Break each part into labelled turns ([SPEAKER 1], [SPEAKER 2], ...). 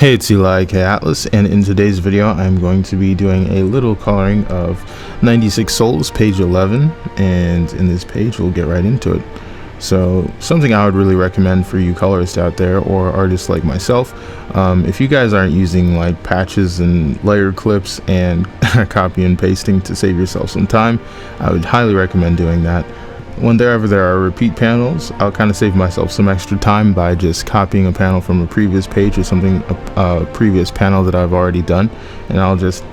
[SPEAKER 1] Hey, it's Eli K Atlas, and in today's video I'm going to be doing a little coloring of 96 Souls, page 11, and in this page we'll get right into it. So something I would really recommend for you colorists out there, or artists like myself, if you guys aren't using like patches and layer clips and copy and pasting to save yourself some time, I would highly recommend doing that. Whenever there are repeat panels, I'll kind of save myself some extra time by just copying a panel from a previous page or something, a previous panel that I've already done, and I'll just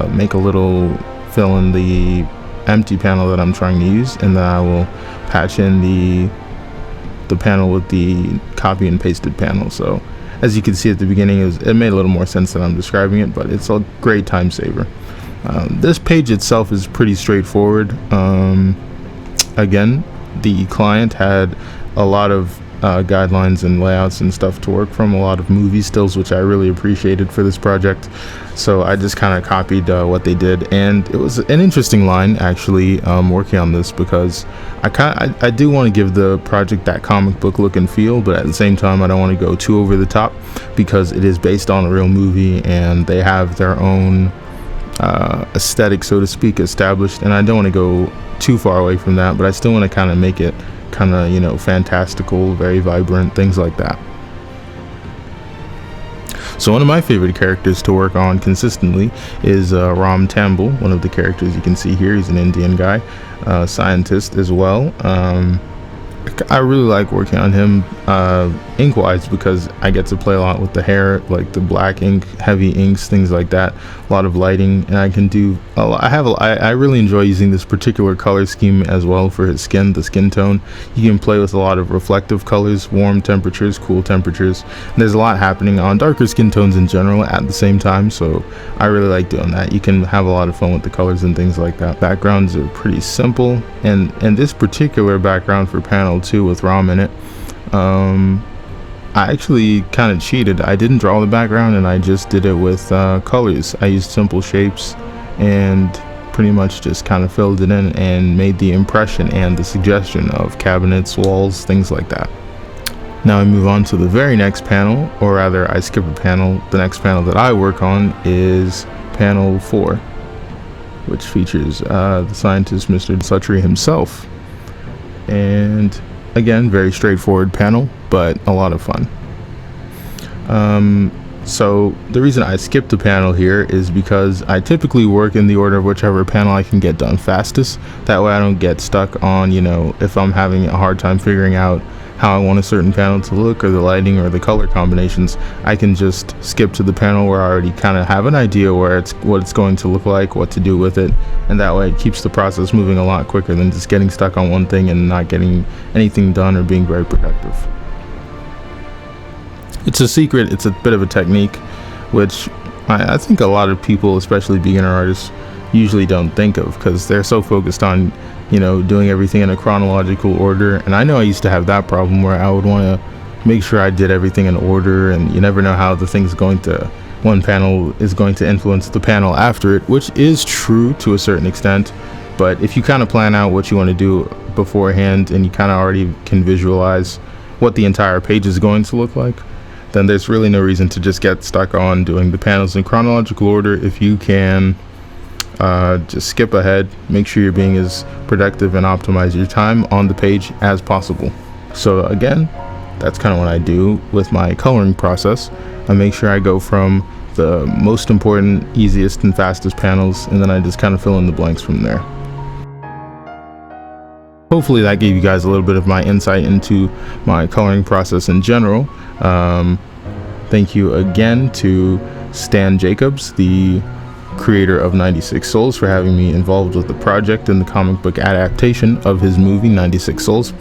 [SPEAKER 1] make a little fill in the empty panel that I'm trying to use, and then I will patch in the panel with the copy and pasted panel. So as you can see at the beginning, it made a little more sense than I'm describing it, but it's a great time saver. This page itself is pretty straightforward. Again, the client had a lot of guidelines and layouts and stuff to work from, a lot of movie stills, which I really appreciated for this project. So I just kind of copied what they did, and it was an interesting line actually, working on this, because I do want to give the project that comic book look and feel, but at the same time I don't want to go too over the top, because it is based on a real movie and they have their own aesthetic, so to speak, established, and I don't want to go too far away from that, but I still want to kind of make it kind of, you know, fantastical, very vibrant, things like that. So one of my favorite characters to work on consistently is Ram Tambul, one of the characters you can see here. He's an Indian guy, scientist as well. I really like working on him ink wise, because I get to play a lot with the hair, like the black ink, heavy inks, things like that, a lot of lighting, and I can do a lot. I really enjoy using this particular color scheme as well for his skin, the skin tone. You can play with a lot of reflective colors, warm temperatures, cool temperatures, and there's a lot happening on darker skin tones in general at the same time, so I really like doing that. You can have a lot of fun with the colors and things like that. Backgrounds are pretty simple, and this particular background for panel 2 with Ram in it, I actually kind of cheated. I didn't draw the background, and I just did it with colors. I used simple shapes and pretty much just kind of filled it in and made the impression and the suggestion of cabinets, walls, things like that. Now I move on to the very next panel, or rather I skip a panel. The next panel that I work on is panel 4, which features the scientist Mr. Sutri himself. And again, very straightforward panel, but a lot of fun. So the reason I skipped the panel here is because I typically work in the order of whichever panel I can get done fastest. That way I don't get stuck on, you know, if I'm having a hard time figuring out how I want a certain panel to look, or the lighting or the color combinations, I can just skip to the panel where I already kind of have an idea what it's going to look like, what to do with it, and that way it keeps the process moving a lot quicker than just getting stuck on one thing and not getting anything done or being very productive. It's a secret, it's a bit of a technique, which I think a lot of people, especially beginner artists, usually don't think of, because they're so focused on, you know, doing everything in a chronological order. And I know I used to have that problem where I would want to make sure I did everything in order, and you never know how one panel is going to influence the panel after it, which is true to a certain extent. But if you kind of plan out what you want to do beforehand, and you kind of already can visualize what the entire page is going to look like, then there's really no reason to just get stuck on doing the panels in chronological order. If you can just skip ahead, make sure you're being as productive and optimize your time on the page as possible. So again, that's kind of what I do with my coloring process. I make sure I go from the most important, easiest and fastest panels, and then I just kind of fill in the blanks from there. Hopefully that gave you guys a little bit of my insight into my coloring process in general. Thank you again to Stan Jacobs, the creator of 96 Souls, for having me involved with the project and the comic book adaptation of his movie 96 Souls.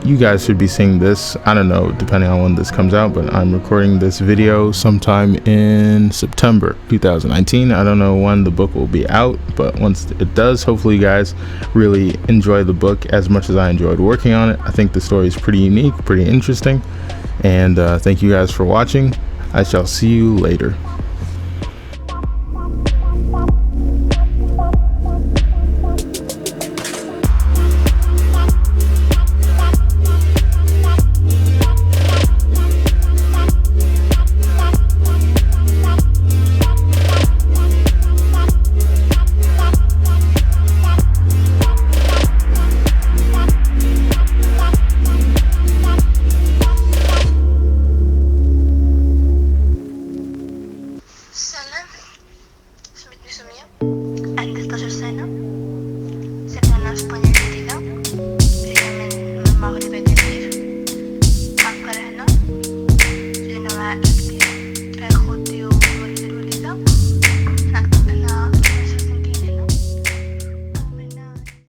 [SPEAKER 1] You guys should be seeing this, I don't know, depending on when this comes out, but I'm recording this video sometime in September 2019. I don't know when the book will be out, but once it does, hopefully you guys really enjoy the book as much as I enjoyed working on it. I think the story is pretty unique, pretty interesting, and thank you guys for watching. I shall see you later.